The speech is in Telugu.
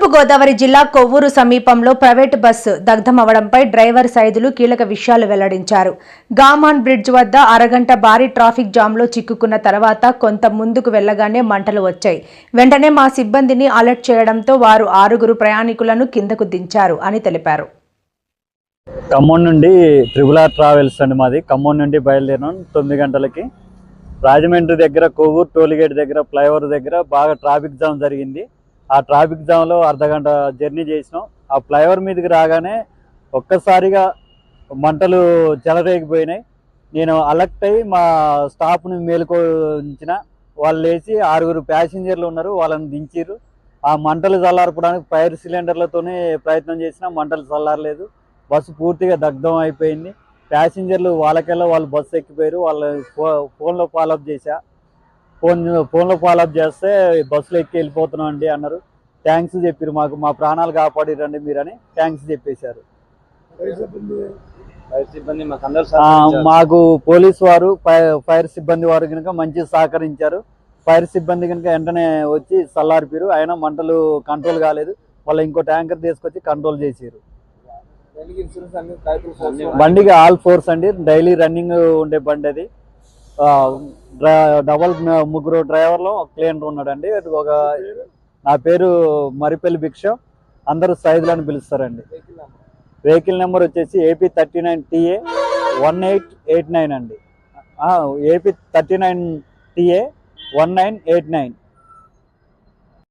తూర్పుగోదావరి జిల్లా కొవ్వూరు సమీపంలో ప్రైవేటు బస్సు దగ్ధమవడంపై డ్రైవర్ సైదులు కీలక విషయాలు వెల్లడించారు. గామాన్ బ్రిడ్జ్ వద్ద అరగంట భారీ ట్రాఫిక్ జామ్లో చిక్కుకున్న తర్వాత కొంత ముందుకు వెళ్లగానే మంటలు వచ్చాయి. వెంటనే మా సిబ్బందిని అలర్ట్ చేయడంతో వారు 6 ప్రయాణికులను కిందకు దించారు అని తెలిపారు. ఖమ్మం నుండి ట్రిపుల్-ఆర్ ట్రావెల్స్ అండి మాది. ఖమ్మం నుండి బయలుదేరినాం 9 గంటలకి. రాజమండ్రి దగ్గర కొవ్వూరు టోల్గేట్ దగ్గర ఫ్లైఓవర్ దగ్గర బాగా ట్రాఫిక్ జామ్ జరిగింది. ఆ ట్రాఫిక్ జామ్లో అర్ధగంట జర్నీ చేసినాం. ఆ ఫ్లైఓవర్ మీదకి రాగానే ఒక్కసారిగా మంటలు చెలరేగిపోయినాయి. నేను అలర్ట్ అయ్యి మా స్టాఫ్ని మేలుకొంచిన. వాళ్ళు లేచి 6 ప్యాసింజర్లు ఉన్నారు, వాళ్ళని దించారు. ఆ మంటలు చల్లార్పడానికి ఫైర్ సిలిండర్లతోనే ప్రయత్నం చేసినా మంటలు చల్లారలేదు. బస్సు పూర్తిగా దగ్ధం అయిపోయింది. ప్యాసింజర్లు వాళ్ళకెళ్ళ వాళ్ళు బస్సు ఎక్కిపోయారు. వాళ్ళ ఫోన్లో ఫాలోఅప్ చేశా. ఫోన్లో ఫాలోఅప్ చేస్తే బస్సులో ఎక్కి వెళ్ళిపోతున్నాం అండి అన్నారు. థ్యాంక్స్ చెప్పారు, మాకు మా ప్రాణాలు కాపాడిరండి మీరని థ్యాంక్స్ చెప్పేశారు. మాకు పోలీసు వారు ఫైర్ సిబ్బంది వారు కనుక మంచి సహకరించారు. ఫైర్ సిబ్బంది కనుక వెంటనే వచ్చి చల్లారిపారు. అయినా మంటలు కంట్రోల్ కాలేదు. వాళ్ళు ఇంకో ట్యాంకర్ తీసుకొచ్చి కంట్రోల్ చేశారు. బండికి ఆల్ ఫోర్స్ అండి, డైలీ రన్నింగ్ ఉండే బండి అది. డబల్ 3 డ్రైవర్లు క్లీనర్ ఉన్నాడండి. నా పేరు మరిపల్లి భిక్ష, అందరూ సైదులని పిలుస్తారండి. వెహికల్ నెంబర్ వచ్చేసి AP39TA 1889 అండి. AP39TA 1989.